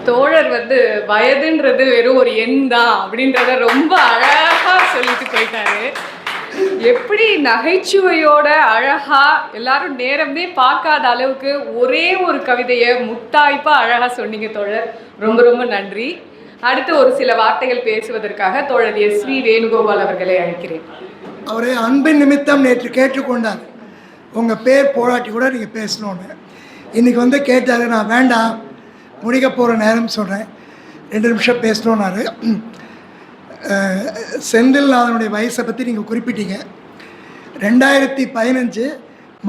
தோழர் வந்து வயதுன்றது வெறும் ஒரு எண் தான் அப்படின்றத ரொம்ப அழகா சொல்லிட்டு போயிட்டாரு. எப்படி நகைச்சுவையோட அழகா எல்லாரும் நேரமே பார்க்காத அளவுக்கு ஒரே ஒரு கவிதையை முத்தாய்ப்பா அழகா சொன்னீங்க தோழர். ரொம்ப ரொம்ப நன்றி. அடுத்து ஒரு சில வார்த்தைகள் பேசுவதற்காக தோழர் SV வேணுகோபால் அவர்களை அழைக்கிறேன். அவர் அன்பின் நிமித்தம் நேற்று கேட்டுக்கொண்டார், உங்கள் பேர் போராட்டி கூட நீங்கள் பேசணுன்னு. இன்றைக்கி வந்து கேட்டார், நான் வேண்டாம் முடிக்க போகிற நேரம் சொல்கிறேன், 2 நிமிஷம் பேசணுன்னாரு. செந்தில்நாதனுடைய வயசை பற்றி நீங்கள் குறிப்பிட்டீங்க. 2015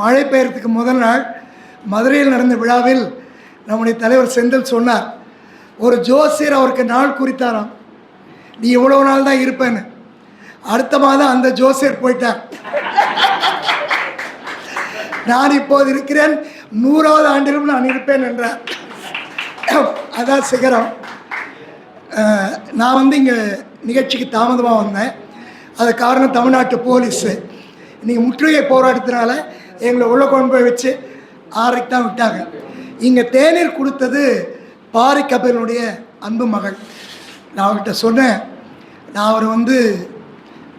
மழை பெய்யறதுக்கு முதல் நாள் மதுரையில் நடந்த விழாவில் நம்முடைய தலைவர் செந்தில் சொன்னார், ஒரு ஜோசியர் அவருக்கு நாள் குறித்தாராம், நீ இவ்வளோ நாள் தான் இருப்பேன்னு. அடுத்த மாதம் அந்த ஜோசியர் போயிட்டார். நான் இப்போது இருக்கிறேன், 100வது ஆண்டிலும் நான் இருப்பேன் என்றார். அதான் சிகரம். நான் வந்து இங்கே நிகழ்ச்சிக்கு தாமதமாக வந்தேன். அது காரணம் தமிழ்நாட்டு போலீஸு இன்றைக்கி முற்றுகை போராட்டத்தினால எங்களை உள்ள கொண்டு போய் வச்சு 6க்கு தான் விட்டாங்க. இங்கே தேநீர் கொடுத்தது பாரி கபிலனுடைய அன்பு மகள். நான் அவர்கிட்ட சொன்னேன், நான் அவர் வந்து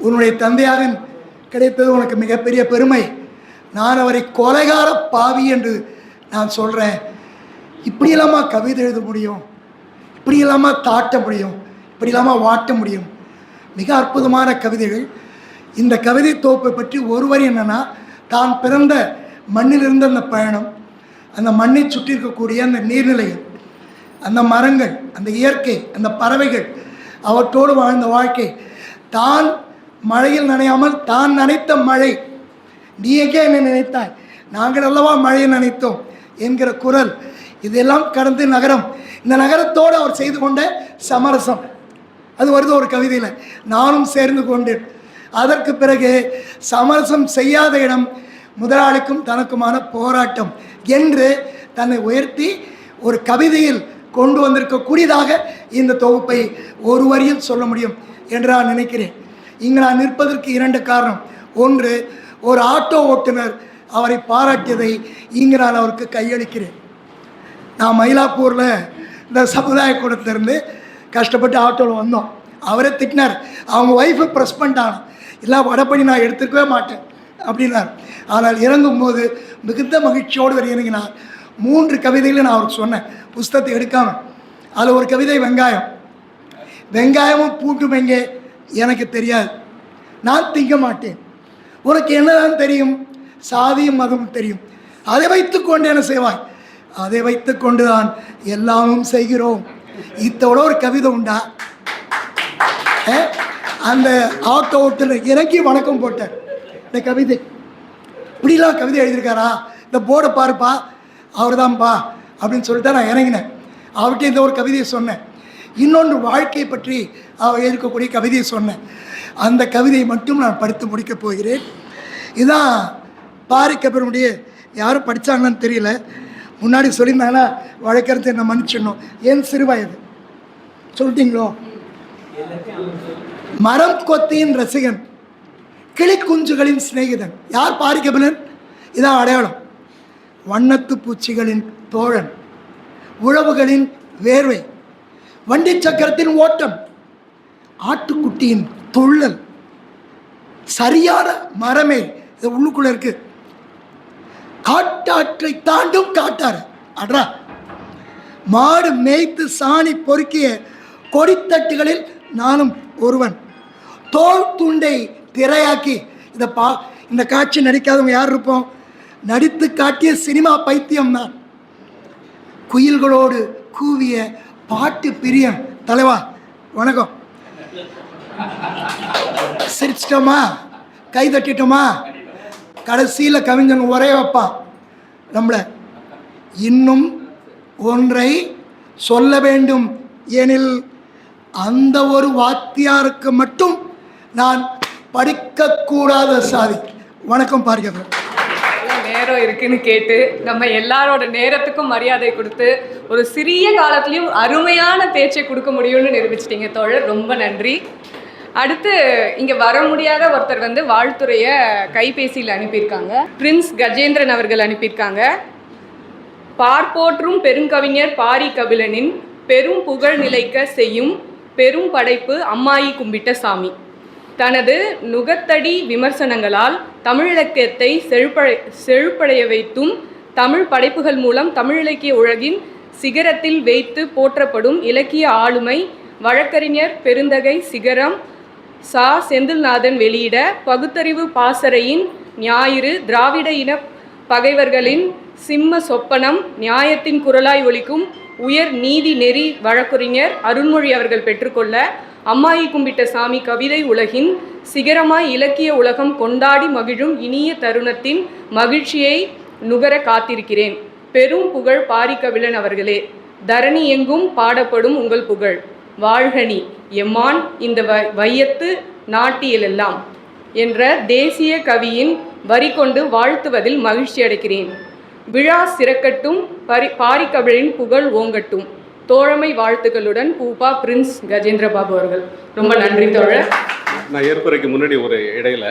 உன்னுடைய தந்தையாக கிடைத்தது உனக்கு மிகப்பெரிய பெருமை, நான் அவரை கொலைகார பாவி என்று நான் சொல்கிறேன். இப்படி இல்லாமல் கவிதை எழுத முடியும், இப்படி இல்லாமல் தாட்ட முடியும், இப்படி இல்லாமல் வாட்ட முடியும். மிக அற்புதமான கவிதைகள். இந்த கவிதை தொகுப்பை பற்றி ஒரு வரி என்னென்னா, தான் பிறந்த மண்ணிலிருந்து அந்த பயணம், அந்த மண்ணை சுற்றி இருக்கக்கூடிய அந்த நீர்நிலைகள், அந்த மரங்கள், அந்த இயற்கை, அந்த பறவைகள், அவற்றோடு வாழ்ந்த வாழ்க்கை, தான் மழையில் நனையாமல் தான் நனைத்த மழை, நீ எங்கே என்னை நினைத்தாய், நாங்கள் அல்லவா மழையை நினைத்தோம் என்கிற குரல், இதெல்லாம் கடந்து நகரம், இந்த நகரத்தோடு அவர் செய்து கொண்ட சமரசம், அது வருது ஒரு கவிதையில், நானும் சேர்ந்து கொண்டேன். அதற்கு பிறகு சமரசம் செய்யாத இடம் முதலாளிக்கும் தனக்குமான போராட்டம் என்று தன்னை உயர்த்தி ஒரு கவிதையில் கொண்டு வந்திருக்கக்கூடியதாக இந்த தொகுப்பை ஒரு வரியில் சொல்ல முடியும் என்று நான் நினைக்கிறேன். இங்கு நான் நிற்பதற்கு 2 காரணம். ஒன்று, ஒரு ஆட்டோ ஓட்டுநர் அவரை பாராட்டியதை இங்கு நான் அவருக்கு கையளிக்கிறேன். நான் மயிலாப்பூரில் இந்த சமுதாய கூடத்திலிருந்து கஷ்டப்பட்டு ஆட்டோவில் வந்தோம். அவரே திட்டினார், அவங்க ஒய்ஃபை ப்ரெஸ் பண்ணிட்டாங்க, இல்லை வடப்படி நான் எடுத்துக்கவே மாட்டேன் அப்படின்னார். ஆனால் இறங்கும்போது மிகுந்த மகிழ்ச்சியோடு இறங்கினார். 3 கவிதைகளை நான் அவருக்கு சொன்னேன், புஸ்தகத்தை எடுக்காமல். அதில் ஒரு கவிதை வெங்காயம். வெங்காயமும் பூண்டும் எங்கே எனக்கு தெரியாது, நான் திங்க மாட்டேன், உனக்கு என்னதான் தெரியும், சாதியும் மதமும் தெரியும், அதை வைத்து கொண்டு என்ன செய்வாய், அதை வைத்து கொண்டு தான் எல்லாமும் செய்கிறோம். இத்தோட ஒரு கவிதை உண்டா? அந்த ஆட்டோ ஓட்டுநர் இறங்கி வணக்கம் போட்டார். இந்த கவிதை இப்படிலாம் கவிதை எழுதியிருக்காரா, இந்த போர்டை பாருப்பா, அவர் தான்ப்பா அப்படின்னு சொல்லிட்டு நான் இறங்கினேன். அவர்கிட்ட இந்த ஒரு கவிதையை சொன்னேன். இன்னொன்று வாழ்க்கையை பற்றி அவர் இருக்கக்கூடிய கவிதையை சொன்னேன். அந்த கவிதையை மட்டும் நான் படித்து முடிக்கப் போகிறேன். இதுதான் பாரி கபிலனுடைய, யாரும் படித்தாங்கன்னு தெரியல, முன்னாடி சொல்லியிருந்தாங்கன்னா வழக்கறிஞர் என்ன மன்னிச்சிடணும், ஏன் சிறு வயது சொல்லிட்டீங்களோ. மரம் கொத்தியின் ரசிகன், கிளி குஞ்சுகளின் சிநேகிதன், யார் பாரி கபிலன்? இதான் அடையாளம். வண்ணத்து பூச்சிகளின் தோழன், உழவுகளின் வேர்வை, வண்டி சக்கரத்தின் ஓட்டம், ஆட்டுக்குட்டியின் துள்ளல், சரியான மரமே, இது உள்ளுக்குள்ள இருக்கு, காட்டாற்றை தாண்டும் காட்டாறு, அட்ரா மாடு மேய்த்து சாணி பொறுக்கிய கொடித்தட்டுகளில் நானும் ஒருவன், தோல் துண்டை திரையாக்கி, இந்த காட்சி நடிக்காதவங்க யார் இருப்போம், நடித்து காட்டிய சினிமா பைத்தியம் நான், குயில்களோடு கூவிய பாட்டு பிரியம். தலைவா வணக்கம், சிரிச்சிட்டோமா, கை தட்டிட்டோமா, கடைசியில் கவிஞன் ஒரே வைப்பான் நம்மளை, இன்னும் ஒன்றை சொல்ல வேண்டும் எனில் அந்த ஒரு வாத்தியாருக்கு மட்டும் நான் படிக்கக்கூடாத சாதி. வணக்கம் பார்க்கிறேன். நேரம் இருக்குன்னு கேட்டு நம்ம எல்லாரோட நேரத்துக்கும் மரியாதை கொடுத்து ஒரு சிறிய காலத்துலேயும் அருமையான பேச்சை கொடுக்க முடியும்னு நிரூபிச்சிட்டீங்க தோழர், ரொம்ப நன்றி. அடுத்து இங்கே வர முடியாத ஒருத்தர் வந்து வாழ்த்துறையை கைபேசியில் அனுப்பியிருக்காங்க. பிரின்ஸ் கஜேந்திரன் அவர்கள் அனுப்பியிருக்காங்க. பார்ப்போற்றும் பெருங்கவிஞர் பாரி கபிலனின் பெரும் புகழ் நிலைக்க செய்யும் பெரும் படைப்பு அம்மாயி கும்பிட்ட சாமி. தனது நுகத்தடி விமர்சனங்களால் தமிழிலக்கியத்தை செழுப்படைய வைத்தும் தமிழ் படைப்புகள் மூலம் தமிழிலக்கிய உலகின் சிகரத்தில் வைத்து போற்றப்படும் இலக்கிய ஆளுமை வழக்கறிஞர் பெருந்தகை சிகரம் சா. செந்தில்நாதன் வெளியிட பகுத்தறிவு பாசறையின் ஞாயிறு திராவிட இன பகைவர்களின் சிம்ம சொப்பனம் நியாயத்தின் குரலாய் ஒலிக்கும் உயர் நீதி நெறி வழக்கறிஞர் அருண்மொழி அவர்கள் பெற்றுக்கொள்ள அம்மாயி கும்பிட்ட சாமி கவிதை உலகின் சிகரமாய் இலக்கிய உலகம் கொண்டாடி மகிழும் இனிய தருணத்தின் மகிழ்ச்சியை நுகர காத்திருக்கிறேன். பெரும் புகழ் பாரிக்கவிழன் அவர்களே, தரணி எங்கும் பாடப்படும் உங்கள் புகழ் வாழ்கனி எம்மான் இந்த வையத்து நாட்டியலெல்லாம் என்ற தேசிய கவியின் வரி கொண்டு வாழ்த்துவதில் மகிழ்ச்சி அடைக்கிறேன். விழா சிறக்கட்டும், பாரிக்கவிழின் புகழ் ஓங்கட்டும். தோழமை வாழ்த்துக்களுடன் பூபா பிரின்ஸ் கஜேந்திரபாபு அவர்கள். ரொம்ப நன்றி தோழர். நான் ஏற்புரைக்கு முன்னாடி ஒரு இடையில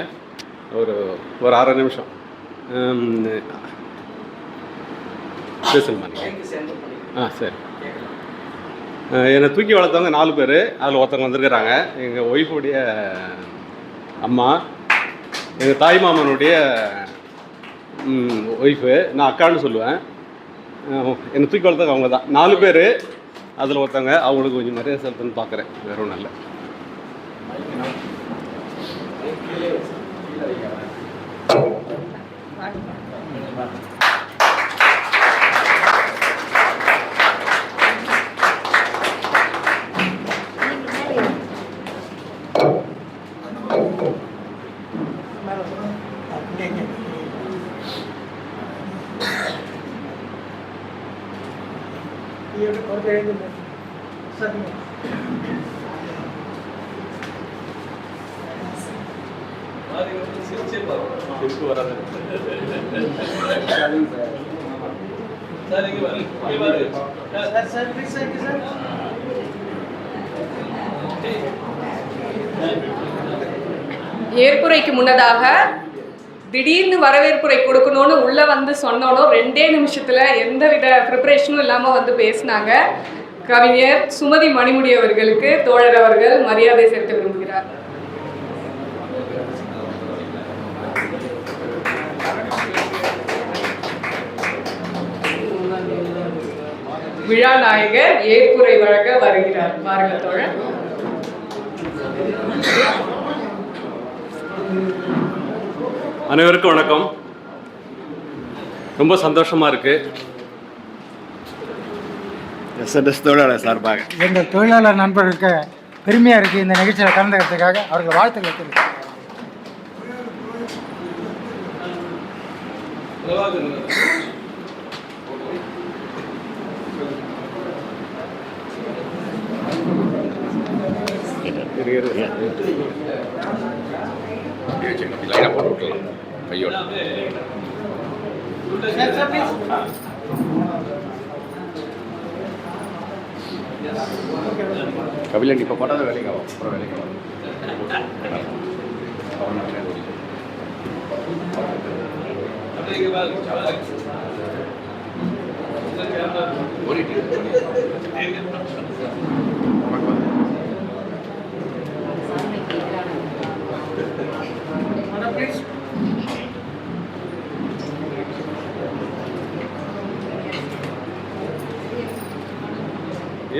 ஒரு 6 நிமிஷம் பேசணுமா? சரி. என்னை தூக்கி வளர்த்தவங்க 4 பேர். அதில் ஒருத்தவங்க வந்திருக்கிறாங்க. எங்கள் ஒய்ஃபுடைய அம்மா, எங்கள் தாய் மாமனுடைய ஒய்ஃபு, நான் அக்கான்னு சொல்லுவேன். என்னை தூக்கி வளர்த்தவங்க அவங்க தான். 4 பேர். அதில் ஒருத்தவங்க, அவங்களுக்கு கொஞ்சம் மரியாதை செலுத்துன்னு பார்க்குறேன். வேற ஒன்றும் இல்லை. ஏற்புரைக்கு முன்னதாக திடீர்னு வரவேற்புரை கொடுக்கணும்னு உள்ள வந்து சொன்னோம். 2 நிமிஷத்துல எந்தவித ப்ரிப்பரேஷனும் இல்லாம வந்து பேசினாங்க. கவிஞர் சுமதி மணிமுடி அவர்களுக்கு தோழர் அவர்கள் மரியாதை செலுத்த விரும்புகிறார். விழா நாயகர் ஏற்புரை வழங்க வருகிறார். வாருங்க தோழர். அனைவருக்கும் வணக்கம். ரொம்ப சந்தோஷமா இருக்கு. எஸ்என்எஸ் தொழிலாளர் சார்பாக எங்கள் தொழிலாளர் நண்பர்களுக்கு பெருமையாக இருக்குது இந்த நிகழ்ச்சியில் கலந்துக்கிறதுக்காக. அவர்கள் வாழ்த்துக்கள் தெரிவிக்கிறேன். கபிலன் இப்போ போட்டாத வேலைக்கு ஆகும். அப்புறம் வேலைக்கு ஆகும்.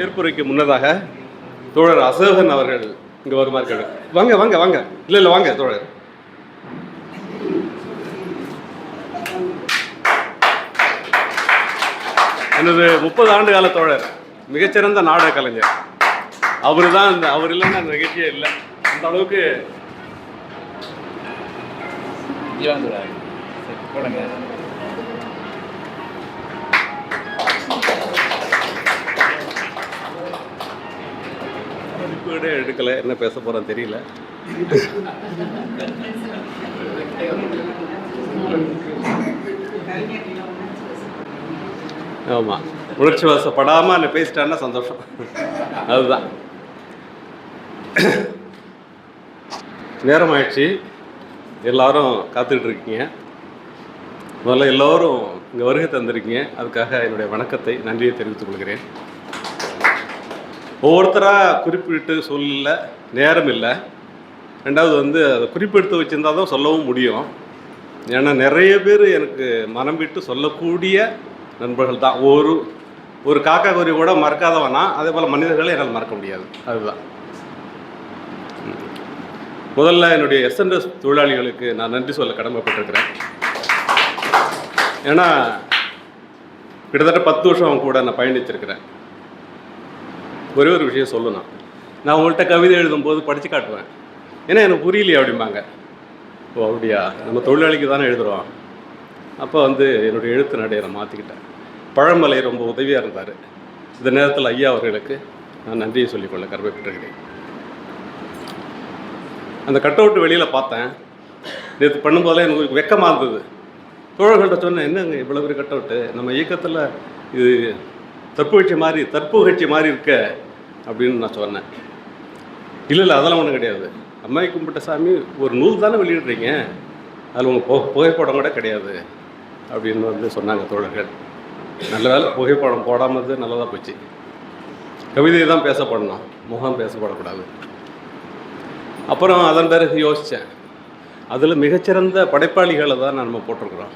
ஏற்புரைக்கு முன்னதாக தோழர் அசோகன் அவர்கள் இங்கே வருமாறு கேடு. வாங்க வாங்க வாங்க. இல்லை வாங்க தோழர். எனது 30 ஆண்டு கால தோழர், மிகச்சிறந்த நாடக கலைஞர். அவர் தான் அவர் இல்லைன்னா அந்த நிகழ்ச்சியே இல்லை. அந்த அளவுக்கு குறிப்பீடு எடுக்கலை. என்ன பேச போகிறேன்னு தெரியல. ஆமாம், உணர்ச்சி வசப்படாமல் என்ன பேசிட்டான்னா சந்தோஷம். அதுதான். நேரம் ஆயிடுச்சு. எல்லாரும் காத்துக்கிட்டு இருக்கீங்க. முதல்ல எல்லோரும் இங்கே வருகை தந்திருக்கீங்க. அதுக்காக என்னுடைய வணக்கத்தை, நன்றியை தெரிவித்துக் கொள்கிறேன். ஒவ்வொருத்தராக குறிப்பிட்டு சொல்லல, நேரம் இல்லை. ரெண்டாவது வந்து அதை குறிப்பெடுத்து வச்சுருந்தா தான் சொல்லவும் முடியும். ஏன்னா நிறைய பேர் எனக்கு மனம் விட்டு சொல்லக்கூடிய நண்பர்கள் தான். ஒரு காக்கா குறி கூட மறக்காதவனா, அதே போல் மனிதர்களை என்னால் மறக்க முடியாது. அதுதான். முதல்ல என்னுடைய எஸ்என்எஸ் தொழிலாளிகளுக்கு நான் நன்றி சொல்ல கடமைப்பட்டிருக்கிறேன். ஏன்னா கிட்டத்தட்ட 10 வருஷம் அவங்க கூட நான் பயணிச்சிருக்கிறேன். ஒரே ஒரு விஷயம் சொல்லணும், நான் உங்கள்கிட்ட கவிதை எழுதும்போது படித்து காட்டுவேன். ஏன்னா எனக்கு புரியலையே அப்படிம்பாங்க. ஓ அப்படியா, நம்ம தொழிலாளிக்கு தானே எழுதுகிறோம். அப்போ வந்து என்னுடைய எழுத்து நடையை நான் மாற்றிக்கிட்டேன். பழமலை ரொம்ப உதவியாக இருந்தார். இந்த நேரத்தில் ஐயா அவர்களுக்கு நான் நன்றியை சொல்லிக்கொள்ள கடமைப்பட்டிருக்கிறேன். அந்த கட் அவுட்டு வெளியில் பார்த்தேன். நேற்று பண்ணும்போதெல்லாம் எனக்கு வெக்கமாக இருந்தது. தோழர்கள்ட்ட சொன்னேன், என்னங்க இவ்வளோ பெரிய கட் அவுட்டு, நம்ம இயக்கத்தில் இது தற்புகழ்ச்சி மாதிரி இருக்க அப்படின்னு நான் சொன்னேன். இல்லை அதெல்லாம் ஒன்றும் கிடையாது, அம்மாவை கும்பிட்ட சாமி ஒரு நூல் தானே வெளியிடுறீங்க, அதில் உங்கள் புகைப்படம் கூட கிடையாது அப்படின்னு வந்து சொன்னாங்க தோழர்கள். நல்ல வேலை புகைப்படம் போடாமல் நல்லதாக போச்சு. கவிதையை தான் பேசப்படணும், முகம் பேசப்படக்கூடாது. அப்புறம் அதன் பிறகு யோசித்தேன், அதில் மிகச்சிறந்த படைப்பாளிகளை தான் நம்ம போட்டிருக்கிறோம்.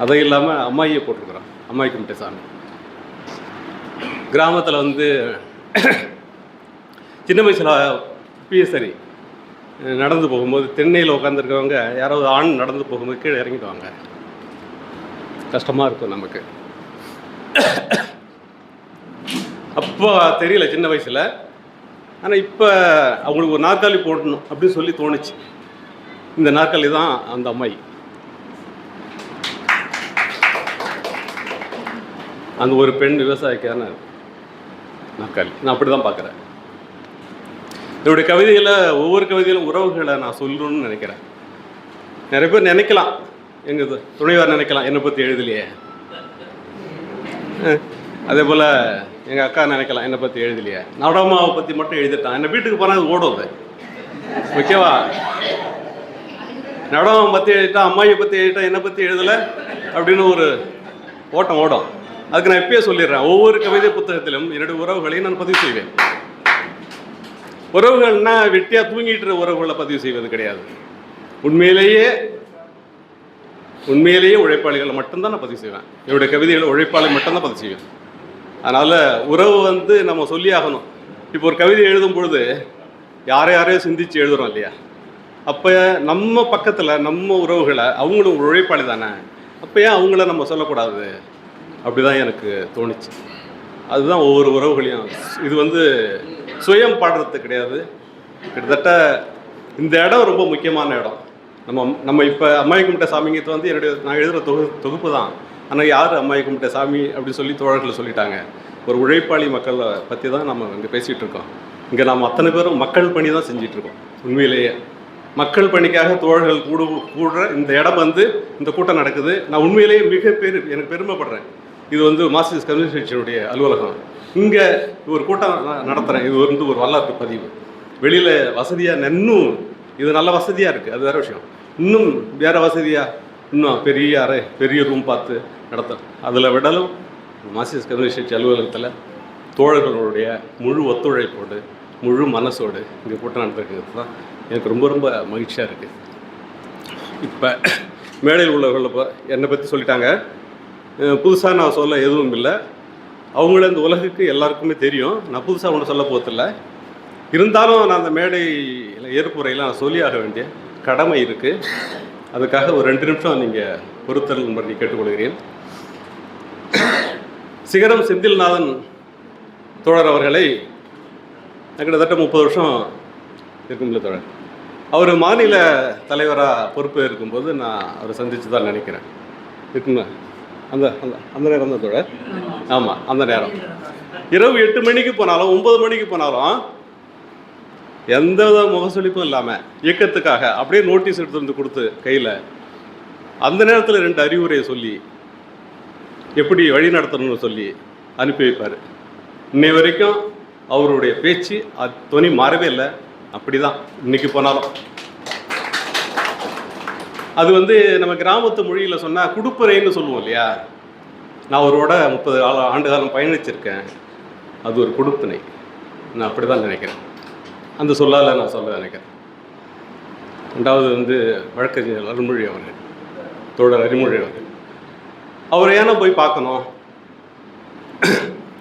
அதை இல்லாமல் அம்மாயியை போட்டிருக்கிறோம், அம்மாவை கும்பிட்ட சாமி. கிராமத்தில் வந்து சின்ன வயசில் பிஎஸ்சரி நடந்து போகும்போது தென்னையில் உட்காந்துருக்கவங்க யாராவது ஆண் நடந்து போகும்போது கீழே இறங்கிடுவாங்க. கஷ்டமாக இருக்கும் நமக்கு. அப்போ தெரியல சின்ன வயசில். ஆனால் இப்போ அவங்களுக்கு ஒரு நாற்காலி போடணும் அப்படின்னு சொல்லி தோணுச்சு. இந்த நாற்காலி தான் அந்த அம்மாயி. அந்த ஒரு பெண் விவசாயிக்கான நாற்காலி. நான் அப்படி தான் பார்க்குறேன். என்னுடைய கவிதையில் ஒவ்வொரு கவிதையிலும் உறவுகளை நான் சொல்லணும்னு நினைக்கிறேன். நிறைய பேர் நினைக்கலாம், எங்கள் துணைவார் நினைக்கலாம் என்னை பற்றி எழுதலையே. அதே போல் எங்கள் அக்கா நினைக்கலாம் என்னை பற்றி எழுதலையே. நடமாவை பற்றி மட்டும் எழுதிட்டான், என்னை வீட்டுக்கு போனால் அது ஓடும். அது ஓகேவா? நடமாவை பற்றி எழுதிட்டான், அம்மாயை பற்றி எழுதிட்டான், என்னை பற்றி எழுதலை அப்படின்னு ஒரு ஓட்டம் ஓடும். அதுக்கு நான் இப்பயே சொல்லிடுறேன், ஒவ்வொரு கவிதை புத்தகத்திலும் என்னுடைய உறவுகளையும் நான் பதிவு செய்வேன். உறவுகள்னா வெட்டியாக தூங்கிட்டு உறவுகளை பதிவு செய்வது கிடையாது. உண்மையிலேயே உழைப்பாளிகளை மட்டும்தான் நான் பதிவு செய்வேன். என்னுடைய கவிதைகளை உழைப்பாளி மட்டும்தான் பதிவு செய்வேன். அதனால் உறவு வந்து நம்ம சொல்லி ஆகணும். இப்போ ஒரு கவிதை எழுதும் பொழுது யாரையும் சிந்தித்து எழுதுகிறோம் இல்லையா? அப்போ நம்ம பக்கத்தில் நம்ம உறவுகளை, அவங்களும் உழைப்பாளி தானே, அப்போ ஏன் அவங்கள நம்ம சொல்லக்கூடாது? அப்படி தான் எனக்கு தோணுச்சு. அதுதான் ஒவ்வொரு உறவுகளையும். இது வந்து சுயம் பாடுறது கிடையாது. கிட்டத்தட்ட இந்த இடம் ரொம்ப முக்கியமான இடம். நம்ம இப்போ அம்மாவை கும்பிட்ட சாமிங்கிறது வந்து நான் எழுதுகிற தொகுப்பு தான். ஆனால் யார் அம்மாவை கும்பிட்ட சாமி அப்படின்னு சொல்லி தோழர்கள் சொல்லிட்டாங்க. ஒரு உழைப்பாளி மக்களை பற்றி தான் நம்ம இங்கே பேசிகிட்டு இருக்கோம். இங்கே நாம் அத்தனை பேரும் மக்கள் பணி தான் செஞ்சிட்ருக்கோம். உண்மையிலேயே மக்கள் பணிக்காக தோழர்கள் கூடுற இந்த இடம் வந்து இந்த கூட்டம் நடக்குது. நான் உண்மையிலேயே எனக்கு பெருமைப்படுறேன். இது வந்து மார்க்சிஸ்ட் கம்யூனிஸ்ட் கட்சியினுடைய அலுவலகம். இங்கே ஒரு கூட்டம் நடத்துகிறேன். இது வந்து ஒரு வரலாற்று பதிவு. வெளியில் வசதியாக இன்னும் இது நல்ல வசதியாக இருக்குது, அது வேறு விஷயம். இன்னும் வேறு வசதியாக இன்னும் பெரிய ரூம் பார்த்து நடத்துகிறேன். அதில் விடலும் மார்க்சிஸ்ட் கம்யூனிஸ்ட் கட்சி அலுவலகத்தில் தோழர்களுடைய முழு ஒத்துழைப்போடு முழு மனசோடு இங்கே கூட்டம் நடத்துறது தான் எனக்கு ரொம்ப ரொம்ப மகிழ்ச்சியாக இருக்குது. இப்போ மேடையில் உள்ளவர்கள் இப்போ என்னை பற்றி சொல்லிட்டாங்க. புதுசாக நான் சொல்ல எதுவும் இல்லை. அவங்கள இந்த உலகுக்கு எல்லாருக்குமே தெரியும். நான் புதுசாக ஒன்று சொல்ல போகிறதில்ல. இருந்தாலும் நான் அந்த மேடையில் ஏற்புரையில் நான் சொல்லியாக வேண்டிய கடமை இருக்குது. அதுக்காக ஒரு 2 நிமிஷம் நீங்கள் பொறுத்தல் பண்ணி கேட்டுக்கொள்கிறேன். சிகரம் செந்தில்நாதன் தோழர் அவர்களை கிட்டத்தட்ட 30 வருஷம் இருக்கும்ல தோழர். அவர் மாநில தலைவராக பொறுப்பு இருக்கும்போது நான் அவரை சந்தித்து தான் நினைக்கிறேன். இருக்குங்க அந்த அந்த நேரம் தான் தோழர். ஆமாம், அந்த நேரம் இரவு 8 மணிக்கு போனாலும் 9 மணிக்கு போனாலும் எந்த வித முகசொலிப்பும் இல்லாமல் இயக்கத்துக்காக அப்படியே நோட்டீஸ் எடுத்து வந்து கொடுத்து கையில் அந்த நேரத்தில் 2 அறிவுரையை சொல்லி எப்படி வழி நடத்தணும்னு சொல்லி அனுப்பி வைப்பார். இன்னை வரைக்கும் அவருடைய பேச்சு துணி மாறவே இல்லை. அப்படி தான் இன்றைக்கி போனாலும். அது வந்து நம்ம கிராமத்து மொழியில் சொன்னால் குடுப்பறைன்னு சொல்லுவோம் இல்லையா? நான் அவரோட 30 ஆண்டு காலம் பயணிச்சிருக்கேன். அது ஒரு கொடுப்பினை. நான் அப்படி தான் நினைக்கிறேன். அந்த சொல்லால் நான் சொல்ல நினைக்கிறேன். ரெண்டாவது வந்து வழக்கறிஞர் அருள்மொழி அவர்கள், தோழர் அருள்மொழி அவர்கள், அவரை ஏன்னா போய் பார்க்கணும்?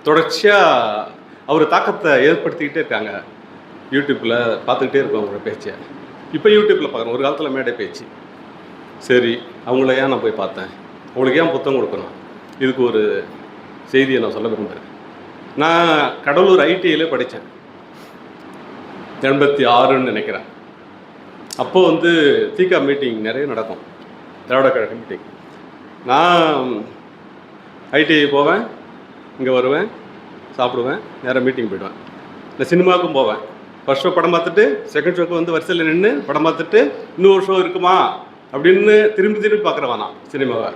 தொடர்ச்சியாக அவர் தாக்கத்தை ஏற்படுத்திக்கிட்டே இருக்காங்க. யூடியூப்பில் பார்த்துக்கிட்டே இருக்கோம் அவங்களோட பேச்சை. இப்போ யூடியூப்பில் பார்க்குறோம். ஒரு காலத்தில் மேடை பேச்சு. சரி, அவங்கள ஏன் நான் போய் பார்த்தேன்? அவங்களுக்கு ஏன் புத்தகம் கொடுக்கணும்? இதுக்கு ஒரு செய்தியை நான் சொல்ல விரும்புகிறேன். நான் கடலூர் ஐடிஐயில் படித்தேன் 86ன்னு நினைக்கிறேன். அப்போது வந்து தீகா மீட்டிங் நிறைய நடக்கும், திராவிட கழக மீட்டிங். நான் ஐடிஐ போவேன், இங்கே வருவேன், சாப்பிடுவேன், நேராக மீட்டிங் போயிடுவேன். இல்லை சினிமாவுக்கும் போவேன். ஃபர்ஸ்ட் ஷோ படம் பார்த்துட்டு செகண்ட் ஷோக்கு வந்து வரிசையில் நின்று படம் பார்த்துட்டு இன்னொரு ஷோ இருக்குமா அப்படின்னு திரும்பி பார்க்குறவன் நான் சினிமாவை.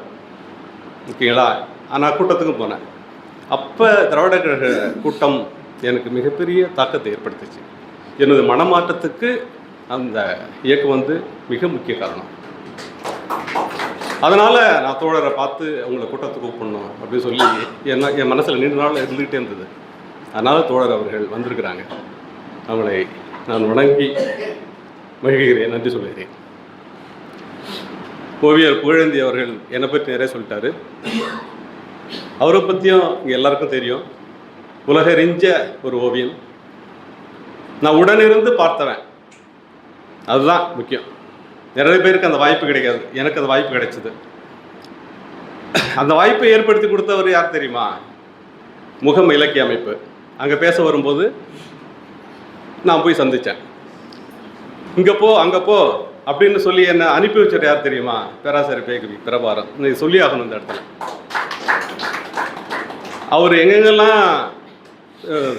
ஓகேங்களா? ஆனால் கூட்டத்துக்கும் போனேன். அப்போ திராவிட கழக கூட்டம் எனக்கு மிகப்பெரிய தாக்கத்தை ஏற்படுத்துச்சு. எனது மனமாற்றத்துக்கு அந்த இயக்கம் வந்து மிக முக்கிய காரணம். அதனால் நான் தோழரை பார்த்து அவங்கள கூட்டத்துக்கு கூப்பிடணும் அப்படின்னு சொல்லி என் மனசில் நீண்ட நாள் இருந்துக்கிட்டே இருந்தது. அதனால் தோழர் அவர்கள் வந்திருக்கிறாங்க. அவங்களை நான் வணங்கி மகிழ்கிறேன், நன்றி சொல்கிறேன். ஓவியர் புகழேந்தி அவர்கள் என்னை பற்றி நிறைய சொல்லிட்டாரு. அவரை பற்றியும் இங்கே எல்லாருக்கும் தெரியும். உலகறிஞ்ச ஒரு ஓவியம். நான் உடனிருந்து பார்த்தவன், அதுதான் முக்கியம். நிறைய பேருக்கு அந்த வாய்ப்பு கிடைக்காது. எனக்கு அந்த வாய்ப்பு கிடைச்சிது. அந்த வாய்ப்பை ஏற்படுத்தி கொடுத்தவர் யார் தெரியுமா? முகம் இலக்கிய அமைப்பு. அங்கே பேச வரும்போது நான் போய் சந்தித்தேன். இங்கே போ அங்கே போ அப்படின்னு சொல்லி என்னை அனுப்பி வச்சது யார் தெரியுமா? பேராசிரியர் பேகவி பிரபாரம். இதை சொல்லி ஆகணும் இந்த இடத்துல. அவர் எங்கெங்கெல்லாம்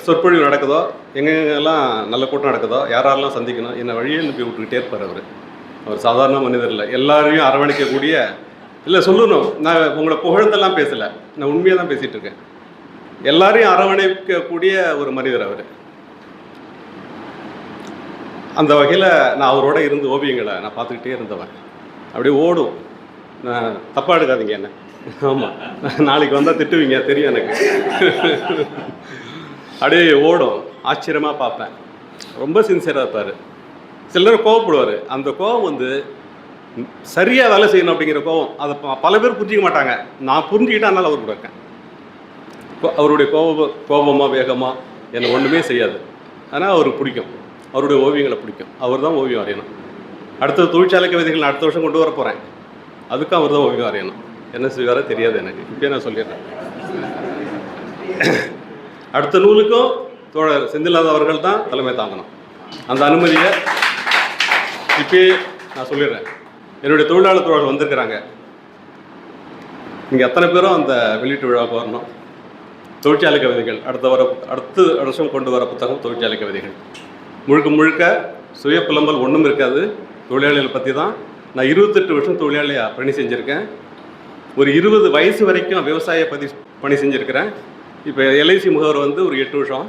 சொற்பொழிவு நடக்குதோ, எங்கெங்கெல்லாம் நல்ல கூட்டம் நடக்குதோ, யாரெல்லாம் சந்திக்கணும், என்னை வழியே நம்பி விட்டுக்கிட்டே இருப்பார். அவர் சாதாரண மனிதர் இல்லை. எல்லாரையும் அரவணைக்கக்கூடிய, இல்லை சொல்லணும், நான் உங்களை புகழ்ந்தெல்லாம் பேசலை, நான் உண்மையாக தான் பேசிகிட்டு இருக்கேன். எல்லாரையும் அரவணைக்கக்கூடிய ஒரு மனிதர் அவர். அந்த வகையில் நான் அவரோட இருந்து ஓவியங்களை நான் பார்த்துக்கிட்டே இருந்தவன். அப்படியே ஓடும். நான் தப்பாக எடுக்காதீங்க என்ன. ஆமாம், நாளைக்கு வந்தால் திட்டுவீங்க தெரியும் எனக்கு. அப்படியே ஓடும். ஆச்சரியமாக பார்ப்பேன். ரொம்ப சின்சியராக இருப்பார். சில நேரம் கோவப்படுவார். அந்த கோவம் வந்து சரியாக வேலை செய்யணும் அப்படிங்கிற கோவம். அதை பல பேர் புரிஞ்சிக்க மாட்டாங்க. நான் புரிஞ்சுக்கிட்டேன், அதனால் அவர் கூட இருக்கேன். அவருடைய கோபமாக வேகமாக என்னை ஒன்றுமே செய்யாது. ஆனால் அவருக்கு பிடிக்கும், அவருடைய ஓவியங்களை பிடிக்கும். அவர் தான் ஓவியம் வரையணும். அடுத்தது தொழிற்சாலை கவிதைகள் நான் அடுத்த வருஷம் கொண்டு வர போகிறேன். அதுக்கும் அவர் தான் ஓவியம் வரையணும். என்ன செய்வாரோ தெரியாது எனக்கு. இப்போயே நான் சொல்லிடுறேன். அடுத்த நூலுக்கும் தோழர் செந்தில்நாதன் அவர்கள் தான் தலைமை தாங்கணும். அந்த அனுமதியை இப்போயே நான் சொல்லிடுறேன். என்னுடைய தொழிலாளர் தோழர்கள் வந்திருக்கிறாங்க. நீங்கள் அத்தனை பேரும் அந்த வெளியீட்டு விழாவுக்கு வரணும். தொழிற்சாலை கவிதைகள் அடுத்த வருஷம் கொண்டு வர புத்தகம் தொழிற்சாலை கவிதைகள். முழுக்க முழுக்க சுய புலம்பல் ஒன்றும் இருக்காது. தொழிலாளிகளை பற்றி தான். நான் 28 வருஷம் தொழிலாளியாக பணி செஞ்சுருக்கேன். ஒரு 20 வயசு வரைக்கும் விவசாய பணி செஞ்சுருக்கிறேன். இப்போ எல்ஐசி முகவர் வந்து ஒரு 8 வருஷம்.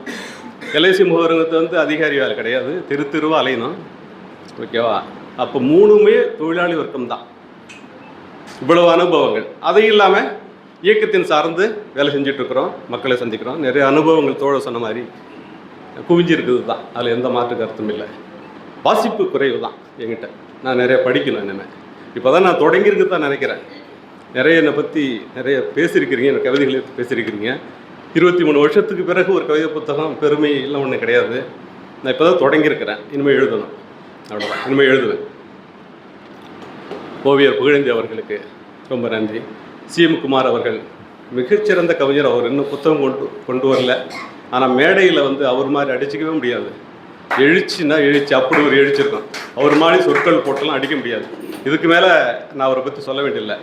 எல்ஐசி முகவருக்கு வந்து அதிகாரி வேலை கிடையாது, தெருவா அலையணும். ஓகேவா? அப்போ 3மே தொழிலாளி வர்க்கம் தான். இவ்வளவு அனுபவங்கள். அது இல்லாமல் இயக்கத்தின் சார்ந்து வேலை செஞ்சிட்ருக்குறோம், மக்களை சந்திக்கிறோம். நிறைய அனுபவங்கள் தோழ சொன்ன மாதிரி குவிஞ்சிருக்குது தான். அதில் எந்த மாற்று கருத்தும் இல்லை. வாசிப்பு குறைவு தான் என்கிட்ட. நான் நிறைய படிக்கணும். என்னென்ன இப்போ தான் நான் தொடங்கியிருக்கு தான் நினைக்கிறேன். நிறைய என்னை பற்றி நிறைய பேசியிருக்கிறீங்க, என்னை கவிதைகளை பேசியிருக்கிறீங்க. 23 வருஷத்துக்கு பிறகு ஒரு கவிதை புத்தகம் பெருமை இல்லை ஒன்றும் கிடையாது. நான் இப்போ தான் தொடங்கியிருக்கிறேன். இனிமேல் எழுதணும், அவ்வளோதான். இனிமேல் எழுதுவேன். ஓவியர் புகழேந்தி அவர்களுக்கு ரொம்ப நன்றி. CM குமார் அவர்கள் மிகச்சிறந்த கவிஞர். அவர் இன்னும் புத்தகம் கொண்டு வரல. ஆனால் மேடையில் வந்து அவர் மாதிரி அடிச்சிக்கவே முடியாது. எழுச்சின்னா எழுச்சி, அப்படி ஒரு எழுச்சிருக்கும். அவர் மாதிரி சொற்கள் போட்டெல்லாம் அடிக்க முடியாது. இதுக்கு மேலே நான் அவரை பற்றி சொல்ல வேண்டியதில்லை.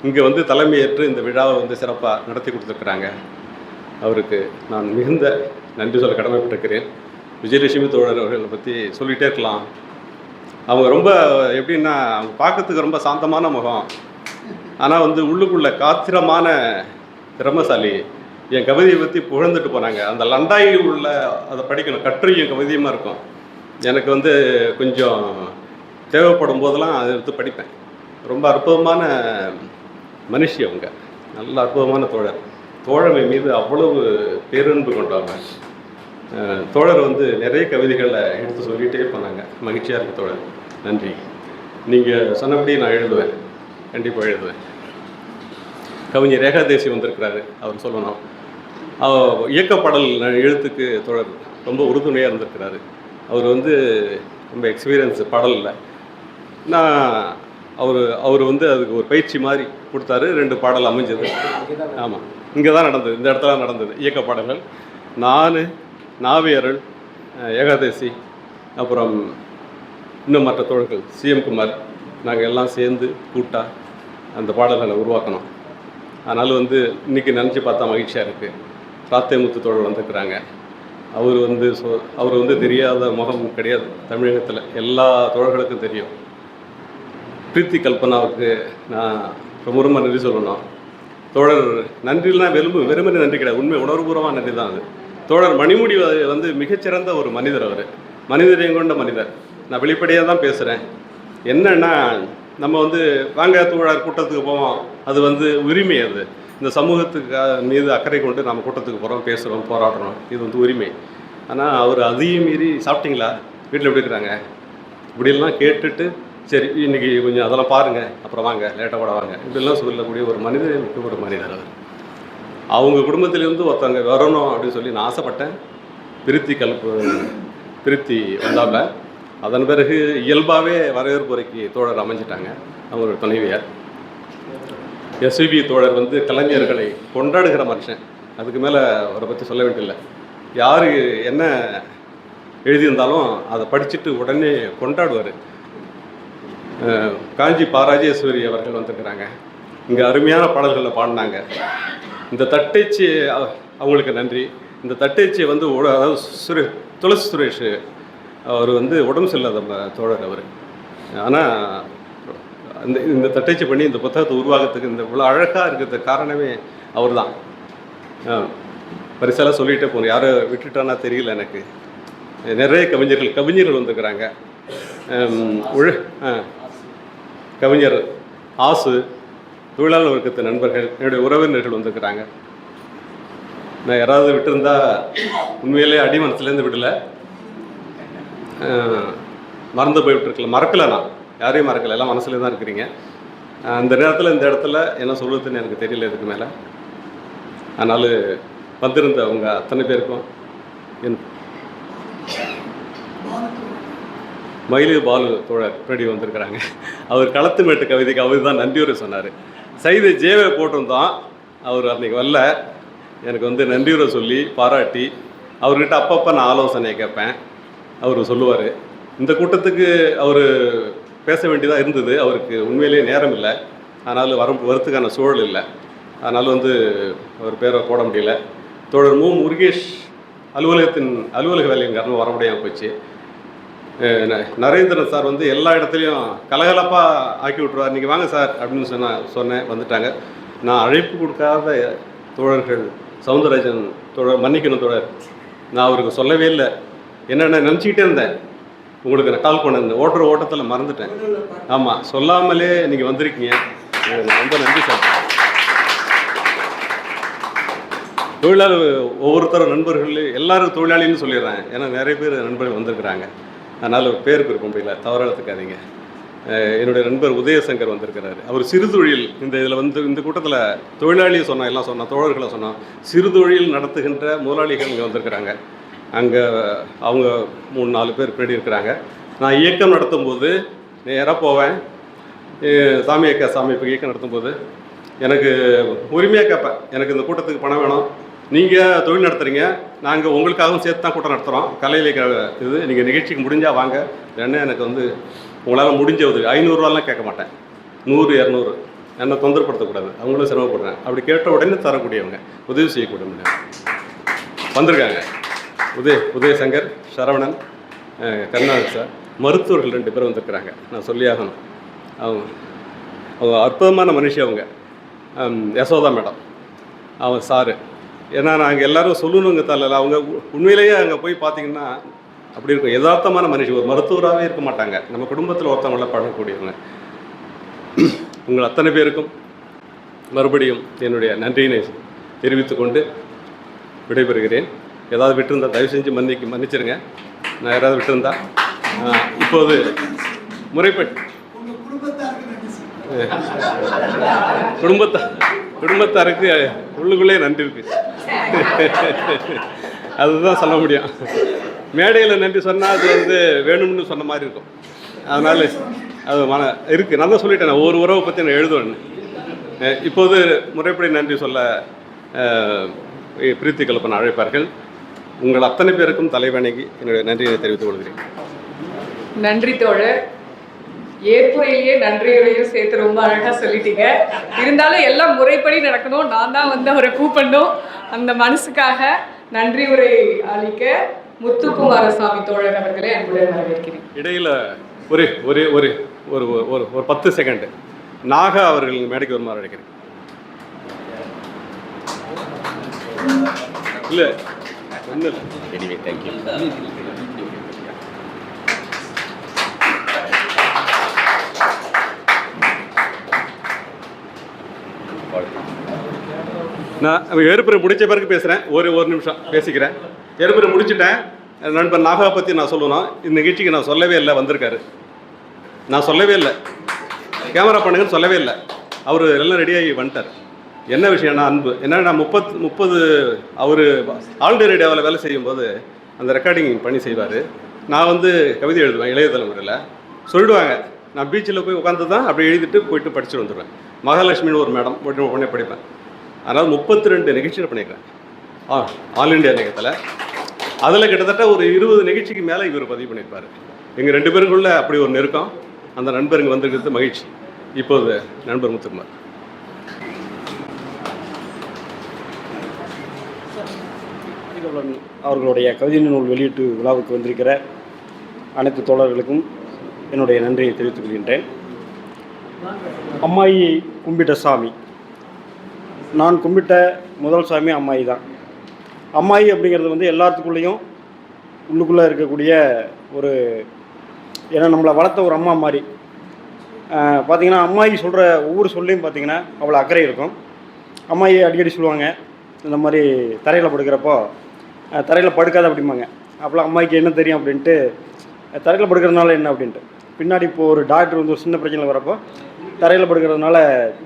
இங்கே வந்து தலைமையேற்று இந்த விழாவை வந்து சிறப்பாக நடத்தி கொடுத்துருக்குறாங்க. அவருக்கு நான் மிகுந்த நன்றி சொல்ல கடமைப்பட்டிருக்கிறேன். விஜயலட்சுமி தோழர் அவர்களை பற்றி சொல்லிகிட்டே இருக்கலாம். அவங்க ரொம்ப எப்படின்னா, அவங்க பார்க்கறதுக்கு ரொம்ப சாந்தமான முகம், ஆனால் வந்து உள்ளுக்குள்ள காத்திரமான திறமசாலி. என் கவிதையை பற்றி புகழ்ந்துட்டு போனாங்க. அந்த லண்டாயி உள்ள அதை படிக்கணும். கட்டுரையும் கவிதையுமா இருக்கும். எனக்கு வந்து கொஞ்சம் தேவைப்படும் போதெல்லாம் அதை எடுத்து படிப்பேன். ரொம்ப அற்புதமான மனுஷி அவங்க. நல்ல அற்புதமான தோழர். தோழமை மீது அவ்வளவு பேரன்பு கொண்டவங்க. தோழர் வந்து நிறைய கவிதைகளை எடுத்து சொல்லிகிட்டே போனாங்க. மகிழ்ச்சியாக இருக்குது தோழர், நன்றி. நீங்கள் சொன்னபடி நான் எழுதுவேன், கண்டிப்பாக எழுதுவேன். கவிஞர் ரேகாதேசி வந்திருக்கிறாரு, அவர் சொல்லணும். இயக்கப்பாடல் எழுத்துக்கு தோழர் ரொம்ப உறுதுணையாக இருந்திருக்கிறாரு. அவர் வந்து ரொம்ப எக்ஸ்பீரியன்ஸ் பாடலில். நான் அவர் வந்து அதுக்கு ஒரு பயிற்சி மாதிரி கொடுத்தாரு. 2 பாடல் அமைஞ்சது. ஆமாம், இங்கே தான் நடந்தது, இந்த இடத்துல நடந்தது இயக்க பாடல்கள். நான், நாவியருள், ஏகாதேசி, அப்புறம் இன்னும் மற்ற தோழர்கள், சிஎம் குமார், நாங்கள் எல்லாம் சேர்ந்து கூட்டாக அந்த பாடல்களை உருவாக்கணும். அதனால் வந்து இன்றைக்கி நினச்சி பார்த்தா மகிழ்ச்சியாக இருக்குது. ராத்தேமுத்து தோழர் வந்திருக்கிறாங்க. அவர் வந்து தெரியாத முகம் கிடையாது தமிழகத்தில், எல்லா தோழர்களுக்கும் தெரியும். பிரீத்தி கல்பனாவுக்கு நான் ரொம்ப நன்றி சொல்லணும். தோழர் நன்றிலாம் வெறுமனே நன்றி கிடையாது, உண்மை உணர்வுபூர்வமான நன்றி தான் அது. தோழர் மணிமுடி வந்து மிகச்சிறந்த ஒரு மனிதர். அவர் மனிதரையும் கொண்ட மனிதர். நான் வெளிப்படையாக தான் பேசுகிறேன். என்னன்னா, நம்ம வந்து வாங்க தோழர் கூட்டத்துக்கு போவோம், அது வந்து உரிமை. அது இந்த சமூகத்துக்கு மீது அக்கறை கொண்டு நம்ம கூட்டத்துக்கு போகிறோம், பேசுகிறோம், போராடுறோம், இது வந்து உரிமை. ஆனால் அவர் அதையும் மீறி சாப்பிட்டீங்களா, வீட்டில் எப்படி இருக்கிறாங்க, இப்படியெல்லாம் கேட்டுட்டு சரி இன்றைக்கி கொஞ்சம் அதெல்லாம் பாருங்கள், அப்புறம் வாங்க லேட்டாக கூட வாங்க, இப்படிலாம் சொல்லக்கூடிய ஒரு மனிதரை மிக்க ஒரு மனிதர் அவர். அவங்க குடும்பத்திலேருந்து ஒருத்தவங்க வரணும் அப்படின்னு சொல்லி நான் ஆசைப்பட்டேன். பிரித்தி வந்தாப்புல. அதன் பிறகு இயல்பாகவே வரவேற்புரைக்கு தோழர் அமைஞ்சிட்டாங்க. அவங்களோட துணைவியார் எஸ்விபி தோழர் வந்து கலைஞர்களை கொண்டாடுகிற மனுஷன். அதுக்கு மேலே அவரை பற்றி சொல்ல வேண்டியதில்லை. யார் என்ன எழுதியிருந்தாலும் அதை படிச்சுட்டு உடனே கொண்டாடுவார். காஞ்சி பாராஜேஸ்வரி அவர்கள் வந்திருக்கிறாங்க. இங்கே அருமையான பாடல்களில் பாடினாங்க. இந்த தட்டச்சு அவங்களுக்கு நன்றி. இந்த தட்டச்சியை வந்து அதாவது துளசி சுரேஷ் அவர் வந்து உடம்பு சரியில்லாத தோழர் அவர். ஆனால் இந்த தட்டச்சு பண்ணி இந்த புத்தகத்தை உருவாகிறதுக்கு இந்த இவ்வளோ அழகாக இருக்கிறதுக்கு காரணமே அவர் தான். பரிசாலாம் சொல்லிகிட்டே போகணும், யாரை விட்டுட்டானா தெரியல எனக்கு. நிறைய கவிஞர்கள் வந்துருக்கிறாங்க. கவிஞர் ஆசு, தொழிலாளர் வர்க்கத்து நண்பர்கள், என்னுடைய உறவினர்கள் வந்துருக்கிறாங்க. நான் யாராவது விட்டுருந்தா உண்மையிலே அடி மனசுலேருந்து விடலை, மறந்து போய்விட்டுருக்கல. மறக்கலை, நான் யாரையும் மறக்கலை, எல்லாம் மனசுல தான் இருக்கிறீங்க. அந்த நேரத்தில் இந்த இடத்துல என்ன சொல்லுறதுன்னு எனக்கு தெரியல இதுக்கு மேலே. அதனால் வந்திருந்த அவங்க அத்தனை பேருக்கும் என் மயிலு பாலு தோழர் பின்னாடி வந்திருக்கிறாங்க. அவர் களத்து மேட்டு கவிதைக்கு அவர் தான் நன்றியுரை சொன்னார். சைது ஜேவை போட்டிருந்தோம், அவர் அன்றைக்கி வரல. எனக்கு வந்து நன்றியுரை சொல்லி பாராட்டி அவர்கிட்ட அப்பப்போ நான் ஆலோசனையை கேட்பேன். அவர் சொல்லுவார். இந்த கூட்டத்துக்கு அவர் பேச வேண்டியதாக இருந்தது, அவருக்கு உண்மையிலேயே நேரம் இல்லை, அதனால் வரத்துக்கான சூழல் இல்லை. அதனால் வந்து அவர் பேரை போட முடியல. தோழர் முருகேஷ் அலுவலக வேலையின் காரணம் வர முடியாமல் போச்சு. நரேந்திரன் சார் வந்து எல்லா இடத்துலையும் கலகலப்பாக ஆக்கி விட்ருவார். நீங்கள் வாங்க சார் அப்படின்னு சொன்னேன், வந்துட்டாங்க. நான் அழைப்பு கொடுக்காத தோழர்கள், சவுந்தரராஜன் தோழர், மன்னிக்கணும் தோழர், நான் அவருக்கு சொல்லவே இல்லை. என்னென்ன நினச்சிக்கிட்டே இருந்தேன், உங்களுக்கு நான் கால் பண்ணியிருந்தேன், ஓட்டத்தில் மறந்துட்டேன். ஆமாம், சொல்லாமலே நீங்கள் வந்திருக்கீங்க, ரொம்ப நன்றி சார். தொழிலாளர் ஒவ்வொருத்தரும் நண்பர்கள் எல்லாரும் தொழிலாளின்னு சொல்லிடுறேன், ஏன்னா நிறைய பேர் நண்பர்கள் வந்திருக்கிறாங்க. அதனால் பேருக்கு இருக்க முடியல, தவறாக எடுத்துக்காதீங்க. என்னுடைய நண்பர் உதயசங்கர் வந்திருக்கிறாரு. அவர் சிறு தொழில் இதில் வந்து இந்த கூட்டத்தில் தொழிலாளியை சொன்னால் எல்லாம் சொன்னால் தோழர்களை சொன்னால் சிறு தொழில் நடத்துகின்ற முதலாளிகள் இங்கே வந்திருக்கிறாங்க. அங்கே அவங்க 3-4 பேர் பின்னாடி இருக்கிறாங்க. நான் இயக்கம் நடத்தும்போது நேராக போவேன். சாமி இப்போ இயக்கம் நடத்தும்போது எனக்கு உரிமையாக கேட்பேன், எனக்கு இந்த கூட்டத்துக்கு பணம் வேணும், நீங்கள் தொழில் நடத்துகிறீங்க, நாங்கள் உங்களுக்காகவும் சேர்த்து தான் கூட்டம் நடத்துகிறோம், கலையில இது நீங்கள் நிகழ்ச்சிக்கு முடிஞ்சால் வாங்க, ஏன்னா எனக்கு வந்து உங்களால் முடிஞ்ச உதவி 500 கேட்க மாட்டேன், 100-200 என்னை தொந்தரப்படுத்தக்கூடாது, அவங்களும் சிரமப்படுறேன். அப்படி கேட்ட உடனே தரக்கூடியவங்க, உதவி செய்யக்கூடியவங்க வந்திருக்காங்க. உதயசங்கர், சரவணன், கருணாநிதி சார், மருத்துவர்கள் 2 பேர் வந்திருக்கிறாங்க. நான் சொல்லி ஆகணும், அவங்க அற்புதமான மனுஷி. அவங்க யசோதா மேடம், அவங்க சாரு. ஏன்னா நாங்கள் எல்லோரும் சொல்லணுங்க தரல, அவங்க உண்மையிலேயே அங்கே போய் பார்த்தீங்கன்னா அப்படி இருக்கும், யதார்த்தமான மனுஷி. ஒரு மருத்துவராகவே இருக்க மாட்டாங்க, நம்ம குடும்பத்தில் ஒருத்தவங்கள பழகக்கூடியவங்க. உங்கள் அத்தனை பேருக்கும் மறுபடியும் என்னுடைய நன்றியினை தெரிவித்துக்கொண்டு விடைபெறுகிறேன். ஏதாவது விட்டுருந்தா தயவு செஞ்சு மன்னிச்சிருங்க. நான் யாராவது விட்டுருந்தா இப்போது முறைப்படி குடும்பத்தாருக்கு உள்ளுக்குள்ளே நன்றி இருக்கு. அதுதான் சொல்ல முடியும். மேடையில் நன்றி சொன்னால் அது வந்து வேணும்னு சொன்ன மாதிரி இருக்கும். அதனால் அது இருக்குது. நான் தான் சொல்லிட்டேன், நான் ஒரு உறவை பற்றி நான் எழுதுவேன்னு. இப்போது முறைப்படி நன்றி சொல்ல பிரீத்தி கலப்பன் அழைப்பார்கள். உங்கள் அத்தனை பேருக்கும் தலைவணங்கி என்னுடைய நன்றியை தெரிவித்துக் கொள்கிறேன். நன்றி தோழர். ஏற்புரையிலேயே நன்றியுரையும் சேர்த்து ரொம்ப அழகாக சொல்லிட்டீங்க. இருந்தாலும் எல்லாம் முறைப்படி நடக்கணும். நான் தான் வந்து அவரை கூப்பிடணும். அந்த மனசுக்காக நன்றி உரை அளிக்க முத்துக்குமாரசாமி தோழர் அவர்களை அன்புடன் வரவேற்கிறேன். இடையில் ஒரு ஒரு ஒரு ஒரு ஒரு 10 செகண்ட் நாகா அவர்கள் மேடைக்கு வருமாறு அழைக்கிறேன். இல்லை ஒன்றும் இல்லை. Anyway thank you. நான் ஏற்புரை முடித்த பிறகு பேசுகிறேன். ஒரு நிமிஷம் பேசிக்கிறேன். ஏற்புரை முடிச்சுட்டேன். நண்பர் நாகா பற்றி நான் சொல்லணும். இந்த நிகழ்ச்சிக்கு நான் சொல்லவே இல்லை, வந்திருக்காரு. நான் சொல்லவே இல்லை, கேமரா பண்ணுங்கன்னு சொல்லவே இல்லை. அவர் எல்லாம் ரெடியாகி வந்துட்டார். என்ன விஷயம்னா அன்பு. ஏன்னா நான் 30 அவர் ஆல் இண்டியா ரேடியோவில் வேலை செய்யும்போது அந்த ரெக்கார்டிங் பண்ணி செய்வார். நான் வந்து கவிதை எழுதுவேன் இளைய தலைமுறையில். சொல்லிடுவாங்க, நான் பீச்சில் போய் உட்காந்து தான் அப்படி எழுதிட்டு போயிட்டு படிச்சுட்டு வந்துடுவேன். மகாலட்சுமின்னு ஒரு மேடம் உடனே படிப்பேன். அதனால் 32 நிகழ்ச்சிகள் பண்ணியிருக்கேன் ஆல் இண்டியா நிகழ்ச்சியில். அதில் கிட்டத்தட்ட ஒரு 20 நிகழ்ச்சிக்கு மேலே இவர் பதிவு பண்ணியிருப்பார். எங்கள் 2 பேருக்குள்ள அப்படி ஒரு நெருக்கம். அந்த நண்பருங்க வந்திருக்கிறது மகிழ்ச்சி. இப்போது நண்பர் முத்துக்குமார். அவர்களுடைய கவிதை நூல் வெளியீட்டு விழாவுக்கு வந்திருக்கிற அனைத்து தோழர்களுக்கும் என்னுடைய நன்றியை தெரிவித்துக் கொள்கின்றேன். அம்மாயி கும்பிட்ட சாமி, நான் கும்பிட்ட முதல் சாமி அம்மாயி தான். அம்மாயி அப்படிங்கிறது வந்து எல்லாத்துக்குள்ளேயும் உள்ளுக்குள்ளே இருக்கக்கூடிய ஒரு, ஏன்னா நம்மளை வளர்த்த ஒரு அம்மா மாதிரி. பார்த்திங்கன்னா அம்மாயி சொல்கிற ஒவ்வொரு சொல்லையும் பார்த்திங்கன்னா அவ்வளோ அக்கறை இருக்கும். அம்மாயி அடிக்கடி சொல்லுவாங்க, இந்த மாதிரி தரையில் படுக்கிறப்போ தரையில் படுக்காத அப்படிம்பாங்க. அப்போலாம் அம்மாய்க்கு என்ன தெரியும் அப்படின்ட்டு, தரையில் படுக்கிறதுனால என்ன அப்படின்ட்டு. பின்னாடி இப்போது ஒரு டாக்டர் வந்து ஒரு சின்ன பிரச்சனை வரப்போ தரையில் படுக்கிறதுனால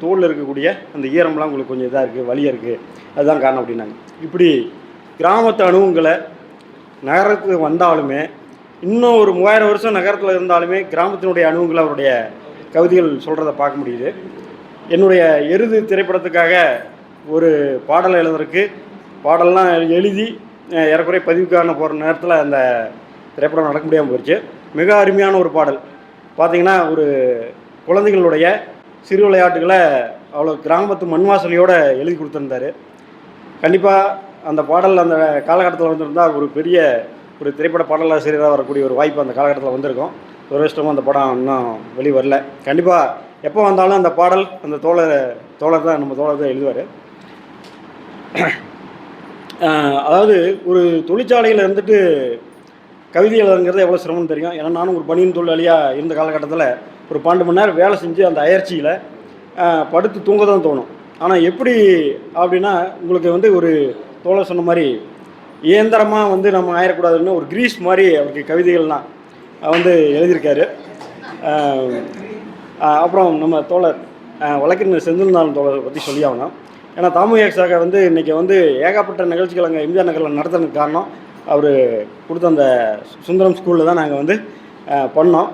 தோலில் இருக்கக்கூடிய அந்த ஈரம்லாம் உங்களுக்கு கொஞ்சம் இதாக இருக்குது, வலியாக இருக்குது, அதுதான் காரணம் அப்படின்னாங்க. இப்படி கிராமத்து அனுபவங்களை நகரத்துக்கு வந்தாலுமே, இன்னும் ஒரு 3000 வருஷம் நகரத்தில் இருந்தாலுமே கிராமத்தினுடைய அனுபவங்களை அவருடைய கவிதைகள் சொல்கிறத பார்க்க முடியுது. என்னுடைய எருது திரைப்படத்துக்காக ஒரு பாடலை எழுதுறதுக்கு பாடல்லாம் எழுதி ஏறக்குறைய பதிவுக்கான போகிற நேரத்தில் அந்த திரைப்படம் நடக்க முடியாமல் போயிடுச்சு. மிக அருமையான ஒரு பாடல். பார்த்திங்கன்னா ஒரு குழந்தைகளுடைய சிறு விளையாட்டுகளை அவ்வளோ கிராமத்து மண்வாசனையோடு எழுதி கொடுத்துருந்தார். கண்டிப்பாக அந்த பாடல் அந்த காலகட்டத்தில் வந்திருந்தால் ஒரு பெரிய ஒரு திரைப்பட பாடலாசிரியராக வரக்கூடிய ஒரு வாய்ப்பு அந்த காலகட்டத்தில் வந்திருக்கும். துரதிர்ஷ்டமாக அந்த படம் இன்னும் வெளி வரல. கண்டிப்பாக எப்போ வந்தாலும் அந்த பாடல் அந்த தோழர் தான், நம்ம தோழர் தான் எழுதுவார். அதாவது ஒரு தொழிற்சாலையில் இருந்துட்டு கவிதை எழுதுங்கிறது எவ்வளோ சிரமம்னு தெரியும். ஏன்னா நானும் ஒரு பனியன் தொழிலாளியாக இருந்த காலகட்டத்தில் ஒரு 12 மணி நேரம் வேலை செஞ்சு அந்த அயற்சியில் படுத்து தூங்க தான் தோணும். ஆனால் எப்படி அப்படின்னா, உங்களுக்கு வந்து ஒரு தோழர் சொன்ன மாதிரி இயந்திரமாக வந்து நம்ம ஆயிடக்கூடாதுன்னு ஒரு கிரீஸ் மாதிரி அவருக்கு கவிதைகள்லாம் வந்து எழுதியிருக்காரு. அப்புறம் நம்ம தோழர் வழக்கறிஞர் செந்தில்நாதன் தோழரை பற்றி சொல்லி ஆகணும். ஏன்னா தாமுயக்ஸாக வந்து இன்றைக்கி வந்து ஏகப்பட்ட நிகழ்ச்சிகள் அங்கே எம்ஜிஆர் நகரில் நடத்துறதுக்கு காரணம் அவர் கொடுத்த அந்த சுந்தரம் ஸ்கூலில் தான் நாங்கள் வந்து பண்ணோம்.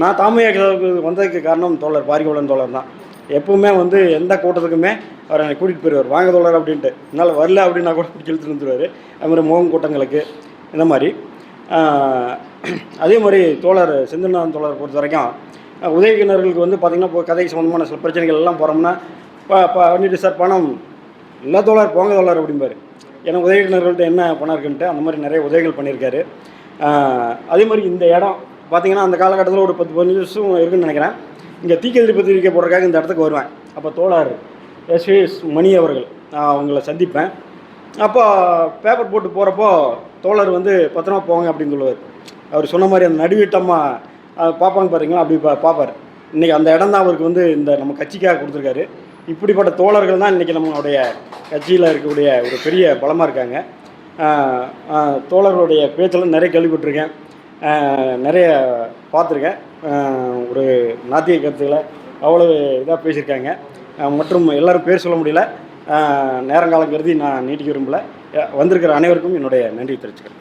நான் தாமுயக்ஸாவுக்கு வந்ததுக்கு காரணம் தோழர் பாரிகோளன் தோழர் தான். எப்பவுமே வந்து எந்த கூட்டத்துக்குமே அவர் என்னை கூட்டிகிட்டு போயிடுவார், வாங்க தோழர் அப்படின்ட்டு. என்னால் வரல அப்படின்னா கூட பிடிச்சி இழுத்துட்டு வந்துடுவார். அதுமாதிரி முகம் கூட்டங்களுக்கு இந்த மாதிரி. அதே மாதிரி தோழர் செந்தில்நாதன் தோழர் பொறுத்த வரைக்கும் உதவியினர்களுக்கு வந்து பார்த்திங்கன்னா இப்போ கதை சம்மந்தமான சில பிரச்சனைகள் எல்லாம் போகிறோம்னா பண்ணிட்டு சார் பணம் எல்லா தோழர் போங்க தோழர் அப்படிம்பார். ஏன்னா உதவியினர்கள்ட்ட என்ன பணம் இருக்குன்ட்டு அந்த மாதிரி நிறைய உதவிகள் பண்ணியிருக்காரு. அதே மாதிரி இந்த இடம் பார்த்திங்கன்னா அந்த காலகட்டத்தில் ஒரு 10-15 வருஷம் இருக்குதுன்னு நினைக்கிறேன். இங்கே தீக்கதிரி பத்திரிக்கை போடுறதுக்காக இந்த இடத்துக்கு வருவேன். அப்போ தோழர் எஸ் மணி அவர்கள் அவங்கள சந்திப்பேன். அப்போ பேப்பர் போட்டு போகிறப்போ தோழர் வந்து பத்திரமா போவாங்க அப்படின்னு சொல்லுவார். அவர் சொன்ன மாதிரி அந்த நடுவீட்டம்மா பார்ப்பாங்க பாருங்களா, அப்படி பார்ப்பார். இன்றைக்கி அந்த இடம் தான் அவருக்கு வந்து இந்த நம்ம கட்சிக்காக கொடுத்துருக்காரு. இப்படிப்பட்ட தோழர்கள் தான் இன்றைக்கி நம்மளுடைய கட்சியில் இருக்கக்கூடிய ஒரு பெரிய பலமாக இருக்காங்க. தோழர்களுடைய பேச்செல்லாம் நிறைய கேள்விப்பட்டிருக்கேன், நிறைய பார்த்துருக்கேன். ஒரு நாத்திக கருத்துக்களை அவ்வளோ இதாக பேசியிருக்காங்க. மற்றும் எல்லோரும் பேர் சொல்ல முடியல, நேரங்காலம் கருதி நான் நீட்டிக்க விரும்பல. வந்திருக்கிற அனைவருக்கும் என்னுடைய நன்றி தெரிவிச்சுக்கிறேன்.